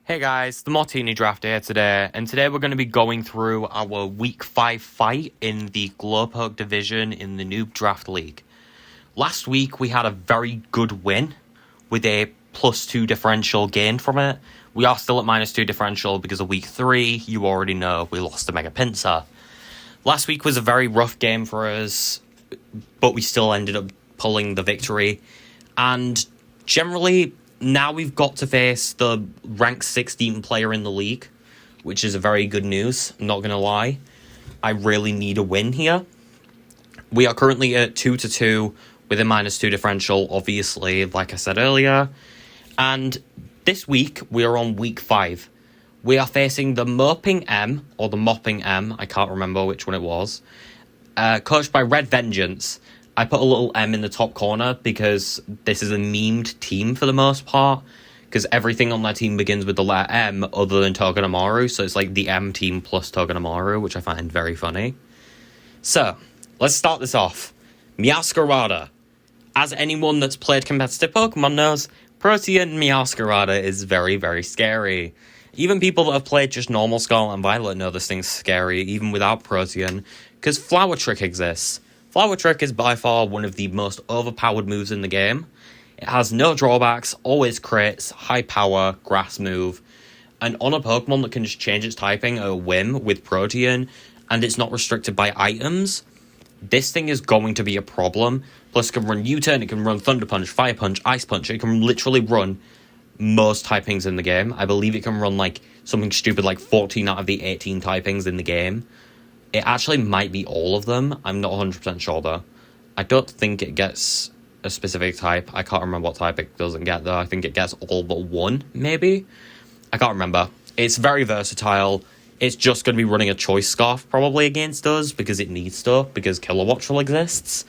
Hey guys, the Martini Draft here today, and today we're going to be going through our Week 5 fight in the Glowpoke division in the Noob Draft League. Last week we had a very good win with a +2 differential gained from it. We are still at -2 differential because of Week 3, you already know we lost to Mega Pinsir. Last week was a very rough game for us, but we still ended up pulling the victory, and generally now we've got to face the ranked 16 player in the league, which is a very good news, I'm not going to lie. I really need a win here. We are currently at 2-2 with a -2 differential, obviously, like I said earlier. And this week, we are on Week 5. We are facing the Mopping M, or the Mopping M, I can't remember which one it was, coached by Red Vengeance. I put a little M in the top corner because this is a memed team for the most part, because everything on that team begins with the letter M other than Togedemaru, so it's like the M team plus Togedemaru, which I find very funny. So, let's start this off. Meowscarada. As anyone that's played competitive Pokemon knows, Protean Meowscarada is very, very scary. Even people that have played just normal Scarlet and Violet know this thing's scary, even without Protean, because Flower Trick exists. Flower Trick is by far one of the most overpowered moves in the game. It has no drawbacks, always crits, high power, grass move, and on a Pokemon that can just change its typing at a whim with Protean, and it's not restricted by items, this thing is going to be a problem. Plus it can run U-Turn, it can run Thunder Punch, Fire Punch, Ice Punch, it can literally run most typings in the game. I believe it can run like something stupid like 14 out of the 18 typings in the game. It actually might be all of them. I'm not 100% sure, though. I don't think it gets a specific type. I can't remember what type it doesn't get, though. I think it gets all but one, maybe? I can't remember. It's very versatile. It's just going to be running a Choice Scarf, probably, against us, because it needs to, because Kilowattrel exists.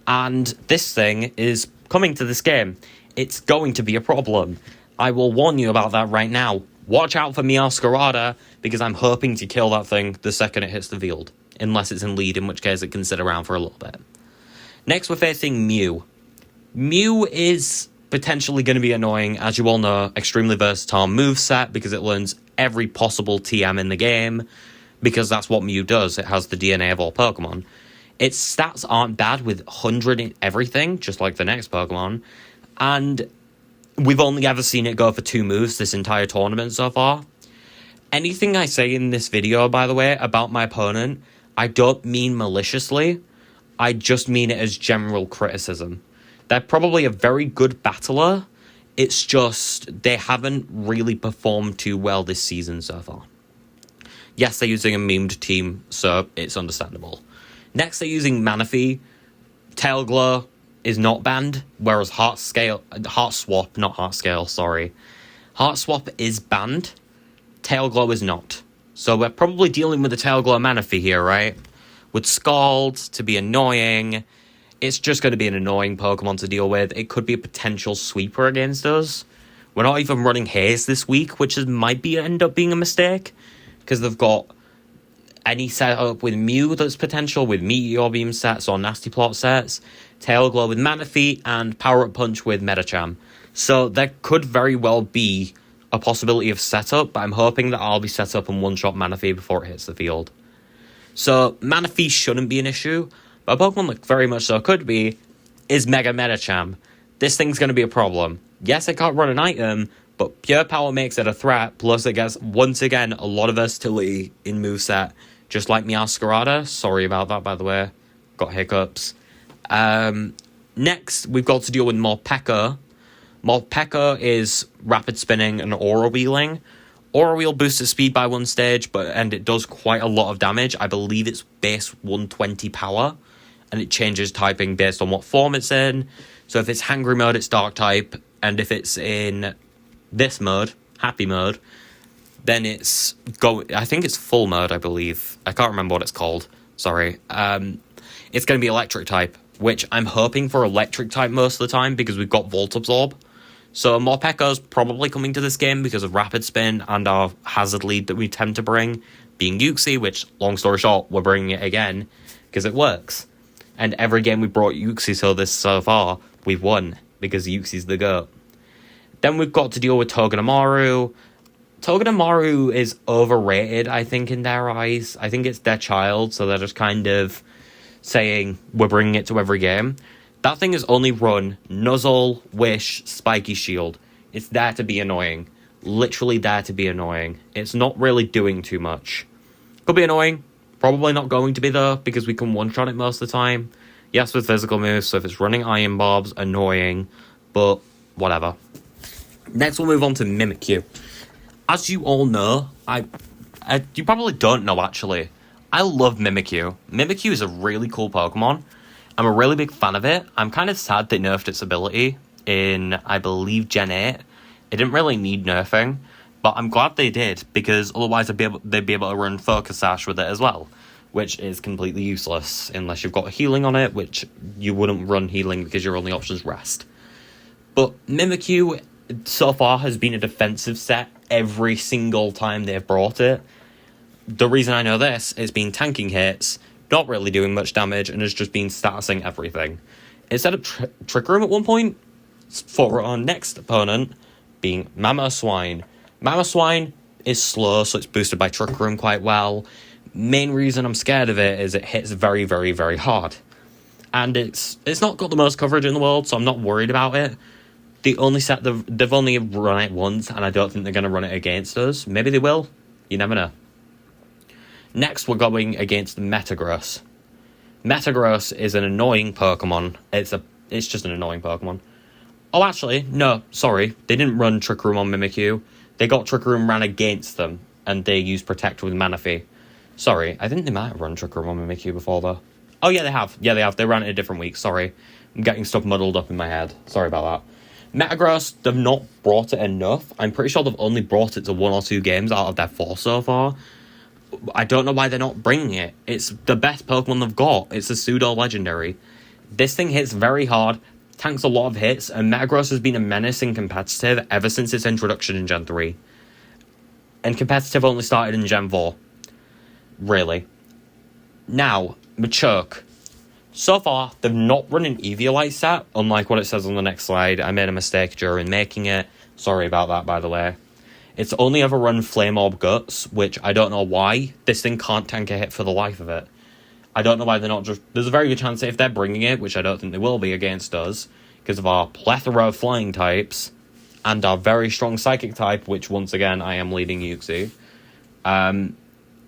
And this thing is coming to this game. It's going to be a problem. I will warn you about that right now. Watch out for Meowscarada, because I'm hoping to kill that thing the second it hits the field. Unless it's in lead, in which case it can sit around for a little bit. Next, we're facing Mew. Mew is potentially going to be annoying, as you all know, extremely versatile moveset, because it learns every possible TM in the game, because that's what Mew does. It has the DNA of all Pokemon. Its stats aren't bad with 100 in everything, just like the next Pokemon, and we've only ever seen it go for 2 moves this entire tournament so far. Anything I say in this video, by the way, about my opponent, I don't mean maliciously. I just mean it as general criticism. They're probably a very good battler. It's just they haven't really performed too well this season so far. Yes, they're using a memed team, so it's understandable. Next, they're using Manaphy. Tail Glow is not banned, whereas Heart Swap is banned. Tail Glow is not. So we're probably dealing with the Tail Glow Manaphy here, right? With Scald to be annoying. It's just going to be an annoying Pokemon to deal with. It could be a potential sweeper against us. We're not even running Haze this week, which end up being a mistake, because they've got any setup with Mew that's potential, with Meteor Beam sets or Nasty Plot sets, Tail Glow with Manaphy, and Power Up Punch with Medicham. So there could very well be a possibility of setup, but I'm hoping that I'll be set up and one-shot Manaphy before it hits the field. So Manaphy shouldn't be an issue, but a Pokemon that very much so could be is Mega Medicham. This thing's going to be a problem. Yes, it can't run an item, but Pure Power makes it a threat, plus it gets, once again, a lot of versatility in moveset, just like Meowscarada. Sorry about that, by the way. Got hiccups. Next, we've got to deal with Morpeko. Morpeko is Rapid Spinning and Aura Wheeling. Aura Wheel boosts its speed by 1 stage, and it does quite a lot of damage. I believe it's base 120 power, and it changes typing based on what form it's in. So if it's Hangry mode, it's Dark type, and if it's in this mode, Happy mode, then I think it's full mode, I believe. I can't remember what it's called. Sorry. It's going to be Electric type, which I'm hoping for Electric type most of the time because we've got Volt Absorb. So Morpeko's probably coming to this game because of Rapid Spin and our Hazard lead that we tend to bring, being Uxie, which, long story short, we're bringing it again because it works. And every game we brought Uxie so far, we've won because Uxie's the GOAT. Then we've got to deal with Togedemaru. Togedemaru is overrated, I think, in their eyes. I think it's their child, so they're just kind of saying, we're bringing it to every game. That thing is only run Nuzzle, Wish, Spiky Shield. It's there to be annoying. Literally there to be annoying. It's not really doing too much. Could be annoying. Probably not going to be, though, because we can one-shot it most of the time. Yes, with physical moves, so if it's running Iron Bobs, annoying, but whatever. Next, we'll move on to Mimikyu. As you all know, you probably don't know, actually. I love Mimikyu. Mimikyu is a really cool Pokemon. I'm a really big fan of it. I'm kind of sad they nerfed its ability in, I believe, Gen 8. It didn't really need nerfing, but I'm glad they did, because otherwise they'd be able to run Focus Sash with it as well, which is completely useless unless you've got healing on it, which you wouldn't run healing because your only option is rest. But Mimikyu so far has been a defensive set every single time they've brought it. The reason I know this is been tanking hits, not really doing much damage, and has just been statusing everything. It set up Trick Room at one point for our next opponent being Mamoswine. Mamoswine is slow, so it's boosted by Trick Room quite well. Main reason I'm scared of it is it hits very, very, very hard. And it's not got the most coverage in the world, so I'm not worried about it. The only set they've only run it once, and I don't think they're going to run it against us. Maybe they will. You never know. Next, we're going against Metagross. Metagross is an annoying Pokemon. It's just an annoying Pokemon. Oh, actually, no, sorry. They didn't run Trick Room on Mimikyu. They got Trick Room ran against them, and they used Protect with Manaphy. Sorry, I think they might have run Trick Room on Mimikyu before, though. Oh, yeah, they have. Yeah, they have. They ran it a different week. Sorry. I'm getting stuff muddled up in my head. Sorry about that. Metagross, they've not brought it enough. I'm pretty sure they've only brought it to 1 or 2 games out of their 4 so far. I don't know why they're not bringing it. It's the best Pokemon they've got. It's a pseudo-legendary. This thing hits very hard, tanks a lot of hits, and Metagross has been a menace in competitive ever since its introduction in Gen 3. And competitive only started in Gen 4. Really. Now, Machoke. So far, they've not run an Eviolite set, unlike what it says on the next slide. I made a mistake during making it. Sorry about that, by the way. It's only ever run Flame Orb Guts, which I don't know why. This thing can't tank a hit for the life of it. I don't know why they're not just... There's a very good chance that if they're bringing it, which I don't think they will be against us, because of our plethora of flying types, and our very strong Psychic type, which, once again, I am leading Yuxi.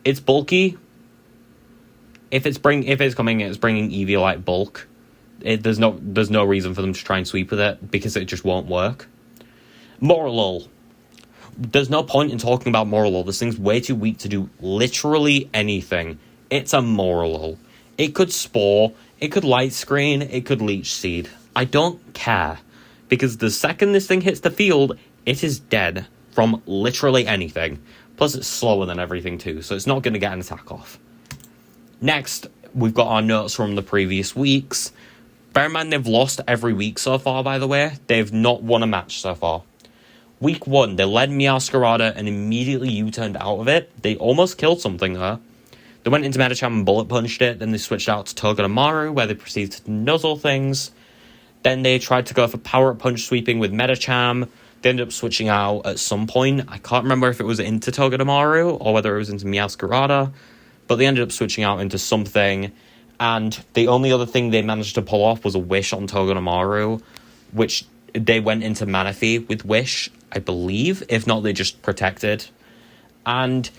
It's bulky. If it's coming, it's bringing Eviolite bulk. There's no reason for them to try and sweep with it, because it just won't work. Morlul. There's no point in talking about Morlul. This thing's way too weak to do literally anything. It's a Morlul. It could Spore, it could Light Screen, it could Leech Seed. I don't care. Because the second this thing hits the field, it is dead from literally anything. Plus it's slower than everything too, so it's not going to get an attack off. Next, we've got our notes from the previous weeks. Bear in mind they've lost every week so far, by the way. They've not won a match so far. Week 1, they led Meowscarada and immediately U-turned out of it. They almost killed something there. They went into Medicham and Bullet Punched it. Then they switched out to Togedemaru, where they proceeded to nuzzle things. Then they tried to go for Power Up Punch Sweeping with Medicham. They ended up switching out at some point. I can't remember if it was into Togedemaru or whether it was into Meowscarada. But they ended up switching out into something. And the only other thing they managed to pull off was a Wish on Togedemaru, which they went into Manaphy with Wish, I believe. If not, they just protected. And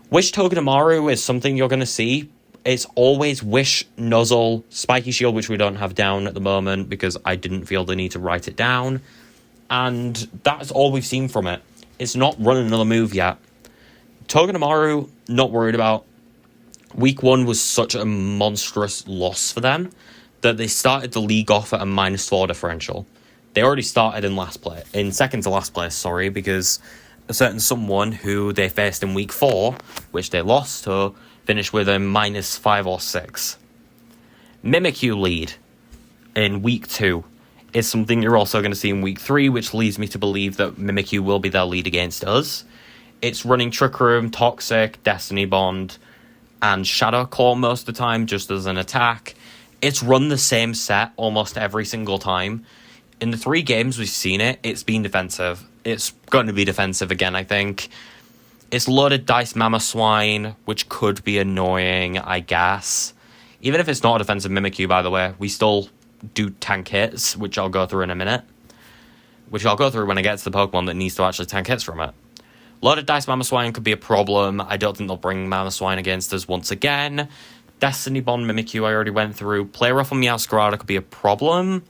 Wish Togedemaru is something you're going to see. It's always Wish, Nuzzle, Spiky Shield, which we don't have down at the moment because I didn't feel the need to write it down. And that's all we've seen from it. It's not run another move yet. Togedemaru, not worried about. Week 1 was such a monstrous loss for them that they started the league off at a -4 differential. They already started in second to last place, because a certain someone who they faced in week 4, which they lost to, finished with a -5 or 6. Mimikyu lead in week 2 is something you're also going to see in week 3, which leads me to believe that Mimikyu will be their lead against us. It's running Trick Room, Toxic, Destiny Bond, and Shadow Claw most of the time, just as an attack. It's run the same set almost every single time. In the 3 games we've seen it, it's been defensive. It's going to be defensive again, I think. It's loaded dice Mamoswine, which could be annoying, I guess. Even if it's not a defensive Mimikyu, by the way, we still do tank hits, which I'll go through in a minute. Which I'll go through when I get to the Pokemon that needs to actually tank hits from it. Loaded dice Mamoswine could be a problem. I don't think they'll bring Mamoswine against us once again. Destiny Bond Mimikyu I already went through. Play Rough on Meowscarada could be a problem.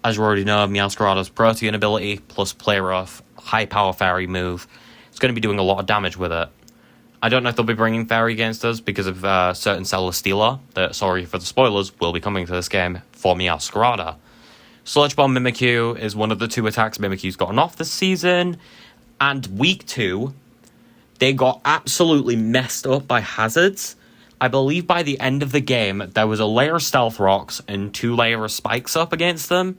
As you already know, Meowscarada's Protean ability plus Play Rough, high power Fairy move. It's going to be doing a lot of damage with it. I don't know if they'll be bringing Fairy against us because of certain Celesteela that, sorry for the spoilers, will be coming to this game for Meowscarada. Sludge Bomb Mimikyu is one of the 2 attacks Mimikyu's gotten off this season. And week 2, they got absolutely messed up by hazards. I believe by the end of the game, there was a layer of Stealth Rocks and 2 layers of Spikes up against them.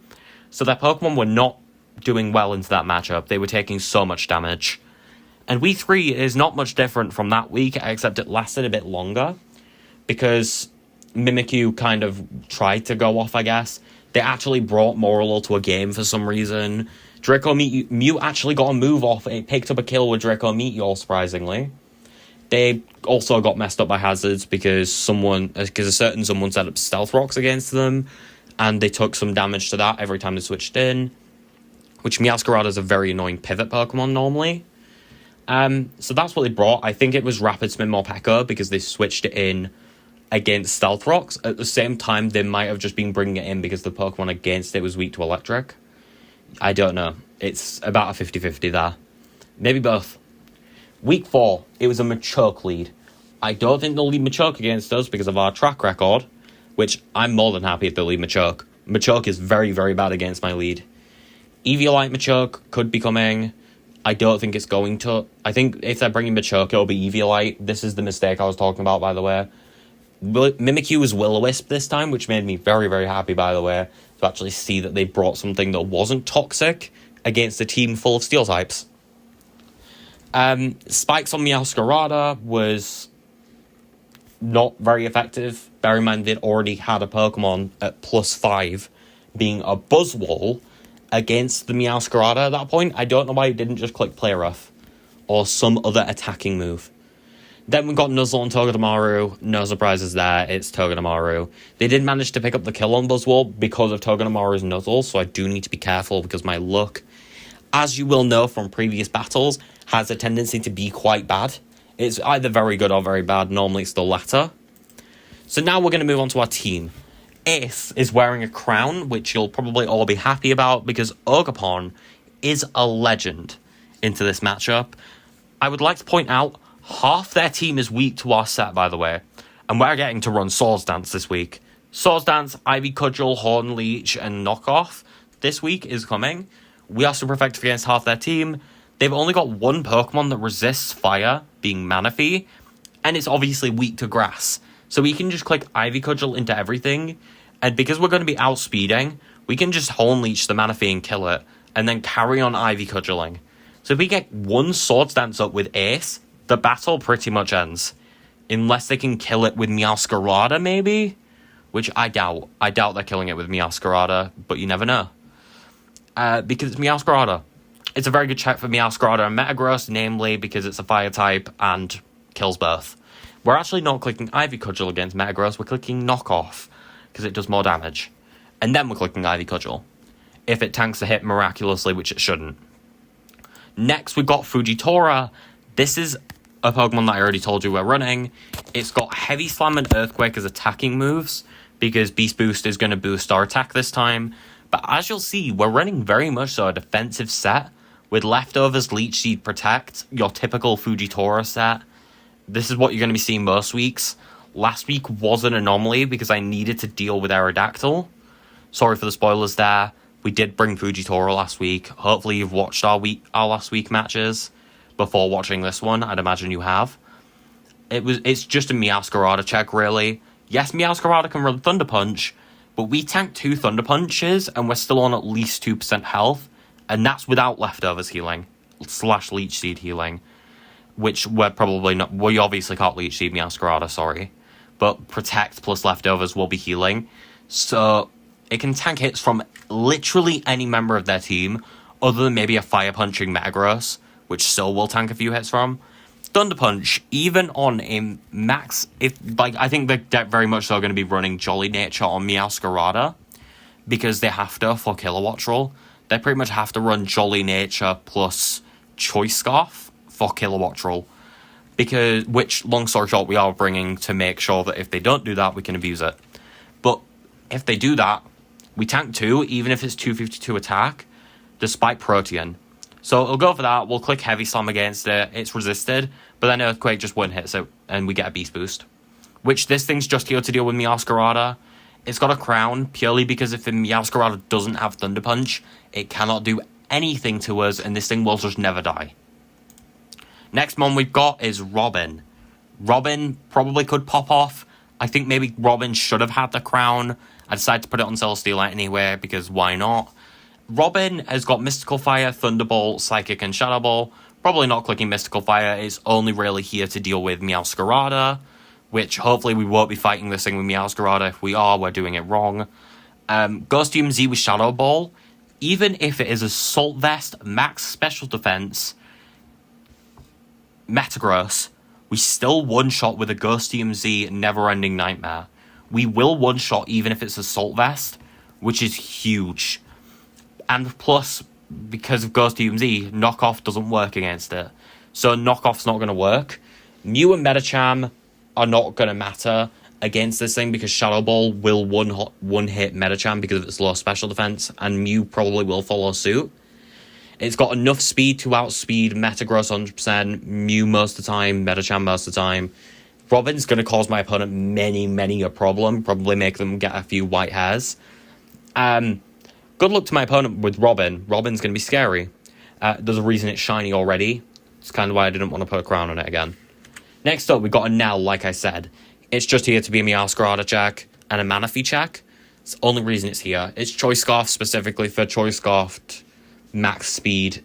So their Pokemon were not doing well into that matchup. They were taking so much damage. And week 3 is not much different from that week, except it lasted a bit longer. Because Mimikyu kind of tried to go off, I guess. They actually brought Morlul to a game for some reason. Draco Mew actually got a move off. It picked up a kill with Draco Meteor, surprisingly. They also got messed up by hazards because a certain someone set up Stealth Rocks against them. And they took some damage to that every time they switched in. Which Meowscarada is a very annoying pivot Pokemon normally. So that's what they brought. I think it was Rapid Spin Morpeko because they switched it in against Stealth Rocks. At the same time, they might have just been bringing it in because the Pokemon against it was weak to Electric. I don't know. It's about a 50-50 there. Maybe both. Week 4, it was a Machoke lead. I don't think they'll lead Machoke against us because of our track record, which I'm more than happy if they lead Machoke. Machoke is very, very bad against my lead. Eviolite Machoke could be coming. I don't think it's going to. I think if they're bringing Machoke, it'll be Eviolite. This is the mistake I was talking about, by the way. Mimikyu was Will-O-Wisp this time, which made me very, very happy, by the way, to actually see that they brought something that wasn't toxic against a team full of Steel types. Spikes on Meowscarada was not very effective. Bear in mind they'd already had a Pokemon at +5 being a Buzzwole against the Meowscarada at that point. I don't know why it didn't just click Play Rough or some other attacking move. Then we got Nuzzle and Togedemaru. No surprises there, it's Togedemaru. They did manage to pick up the kill on Buzzwole because of Togedemaru's Nuzzle, so I do need to be careful because my luck, as you will know from previous battles, has a tendency to be quite bad. It's either very good or very bad. Normally it's the latter. So now we're going to move on to our team. Ace is wearing a crown, which you'll probably all be happy about because Ogerpon is a legend into this matchup. I would like to point out, half their team is weak to our set, by the way. And we're getting to run Swords Dance this week. Swords Dance, Ivy Cudgel, Horn Leech, and Knockoff this week is coming. We are super effective against half their team. They've only got one Pokemon that resists fire, being Manaphy. And it's obviously weak to grass. So we can just click Ivy Cudgel into everything. And because we're going to be outspeeding, we can just Horn Leech the Manaphy and kill it. And then carry on Ivy Cudgeling. So if we get one Swords Dance up with Ace, the battle pretty much ends. Unless they can kill it with Meowscarada, maybe? Which I doubt. I doubt they're killing it with Meowscarada, but you never know. Because it's Meowscarada. It's a very good check for Meowscarada and Metagross, namely because it's a fire type and kills both. We're actually not clicking Ivy Cudgel against Metagross, we're clicking Knockoff, because it does more damage. And then we're clicking Ivy Cudgel, if it tanks a hit miraculously, which it shouldn't. Next, we've got Fujitora. This is a Pokemon that I already told you we're running. It's got Heavy Slam and Earthquake as attacking moves, because Beast Boost is going to boost our attack this time. But as you'll see, we're running very much so a defensive set, with leftovers, Leech Seed, Protect, your typical Fujitora set. This is what you're going to be seeing most weeks. Last week was an anomaly because I needed to deal with Aerodactyl. Sorry for the spoilers there. We did bring Fujitora last week. Hopefully you've watched our last week matches before watching this one. I'd imagine you have. It's just a Meowscarada check, really. Yes, Meowscarada can run Thunder Punch, but we tanked 2 Thunder Punches and we're still on at least 2% health. And that's without leftovers healing / Leech Seed healing, which we're probably not. We obviously can't Leech Seed Meowscarada, sorry, but Protect plus leftovers will be healing, so it can tank hits from literally any member of their team. other than maybe a Fire Punching Metagross, which still will tank a few hits from. Thunder Punch, even on a max, I think they're very much so going to be running Jolly Nature on Meowscarada, because they have to for Kilowatt Roll. They pretty much have to run Jolly Nature plus Choice Scarf for Kilowatt Roll. Which, long story short, we are bringing to make sure that if they don't do that, we can abuse it. But if they do that, we tank 2, even if it's 252 attack, despite Protean. So it'll go for that, we'll click Heavy Slam against it, it's resisted, but then Earthquake just one-hits it, and we get a Beast Boost. Which this thing's just here to deal with Meowscarada. It's got a Crown, purely because if the Meowscarada doesn't have Thunder Punch, it cannot do anything to us, and this thing will just never die. Next one we've got is Robin. Robin probably could pop off. I think maybe Robin should have had the Crown. I decided to put it on Celesteela anyway, because why not? Robin has got Mystical Fire, Thunderbolt, Psychic, and Shadow Ball. Probably not clicking Mystical Fire. It's only really here to deal with Meowscarada, which hopefully we won't be fighting this thing with Meowscarada. If we are, we're doing it wrong. Ghostium Z with Shadow Ball. Even if it is Assault Vest, Max Special Defense, Metagross, we still one-shot with a Ghostium Z Never-Ending Nightmare. We will one-shot even if it's Assault Vest, which is huge. And plus, because of Ghostium Z, Knockoff doesn't work against it. So Knockoff's not going to work. Mew and Medicham are not going to matter against this thing, because Shadow Ball will one-hit Medicham because of its low special defense, and Mew probably will follow suit. It's got enough speed to outspeed Metagross 100%, Mew most of the time, Medicham most of the time. Robin's going to cause my opponent many a problem, probably make them get a few white hairs. Good luck to my opponent with Robin. Robin's going to be scary. There's a reason it's shiny already. It's kind of why I didn't want to put a crown on it again. Next up, we've got a Nell, like I said. It's just here to be a Meowscarada check and a Manaphy check. It's the only reason it's here. It's Choice Scarf specifically for Choice Scarfed max speed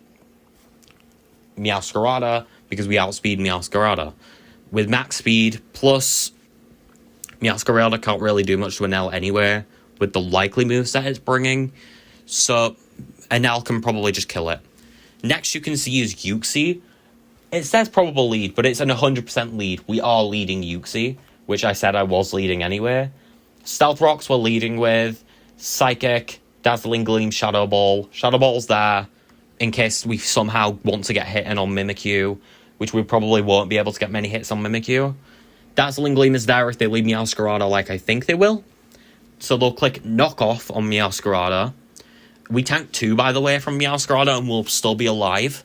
Meowscarada, because we outspeed Meowscarada. With max speed plus Meowscarada can't really do much to a Nell anyway, with the likely moveset it's bringing. So a Nell can probably just kill it. Next you can see is Uxie. It says probable lead, but it's an 100% lead. We are leading Uxie, which I said I was leading anyway. Stealth Rocks we're leading with. Psychic, Dazzling Gleam, Shadow Ball. Shadow Ball's there in case we somehow want to get hit in on Mimikyu, which we probably won't be able to get many hits on Mimikyu. Dazzling Gleam is there if they leave Meowscarada like I think they will. So they'll click Knockoff on Meowscarada. We tank 2, by the way, from Meowscarada, and we'll still be alive.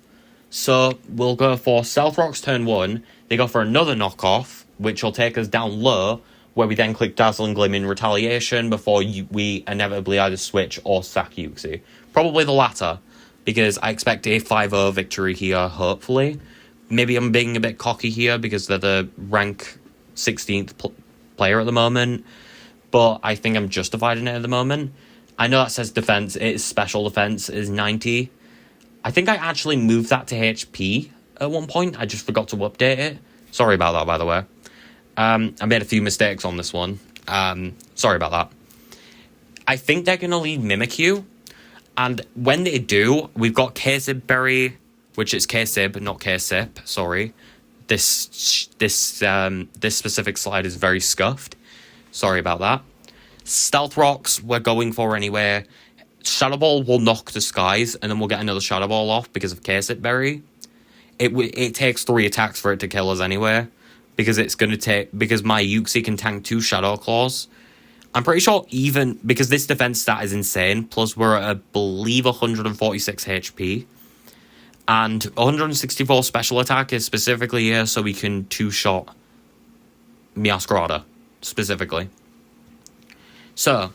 So we'll go for Stealth Rocks turn 1. They go for another Knockoff, which will take us down low, where we then click Dazzling Gleam in retaliation before we inevitably either switch or sack Uxie. Probably the latter, because I expect a 5-0 victory here, hopefully. Maybe I'm being a bit cocky here because they're the rank 16th player at the moment, but I think I'm justified in it at the moment. I know that says defense, its special defense is 90. I think I actually moved that to HP at one point. I just forgot to update it. Sorry about that, by the way. I made a few mistakes on this one. Sorry about that. I think they're going to lead Mimikyu. And when they do, we've got K-Sib Berry, which is K-Sib, not K-Sip, sorry. This specific slide is very scuffed. Sorry about that. Stealth Rocks, we're going for anyway. Shadow Ball will knock Disguise, and then we'll get another Shadow Ball off because of K-Sip Berry. It takes 3 attacks for it to kill us anyway, because because my Uxie can tank 2 Shadow Claws. I'm pretty sure even, because this defense stat is insane, plus we're at, I believe, 146 HP. And 164 special attack is specifically here so we can 2-shot Meowscarada, specifically. So,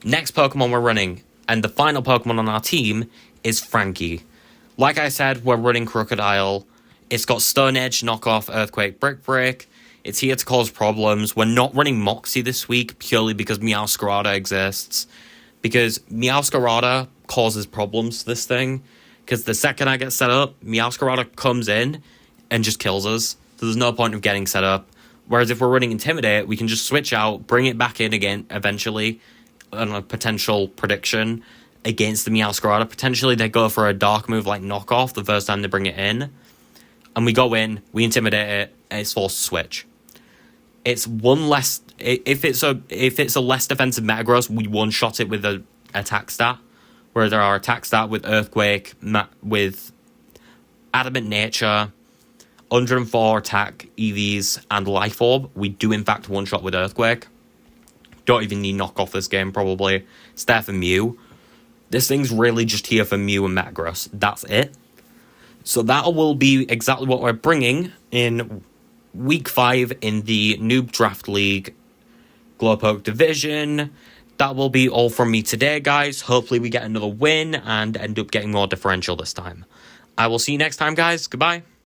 next Pokemon we're running, and the final Pokemon on our team, is Frankie. Like I said, we're running Crocodile. It's got Stone Edge, Knockoff, Earthquake, Brick Break. It's here to cause problems. We're not running Moxie this week, purely because Meowscarada exists. Because Meowscarada causes problems to this thing. Because the second I get set up, Meowscarada comes in and just kills us. So there's no point of getting set up. Whereas if we're running Intimidate, we can just switch out, bring it back in again eventually on a potential prediction, against the Meowscarada. Potentially they go for a dark move like knockoff the first time they bring it in. And we go in, we intimidate it, and it's forced to switch. It's one less... If it's a less defensive Metagross, we one-shot it with an attack stat. Where there are attack stat with Earthquake, with Adamant Nature, 104 attack EVs, and Life Orb. We do in fact one-shot with Earthquake. Don't even need knockoff this game, probably. It's there for Mew. This thing's really just here for Mew and Metagross. That's it. So that will be exactly what we're bringing in Week 5 in the Noob Draft League Glowpoke Division. That will be all from me today, guys. Hopefully we get another win and end up getting more differential this time. I will see you next time, guys. Goodbye.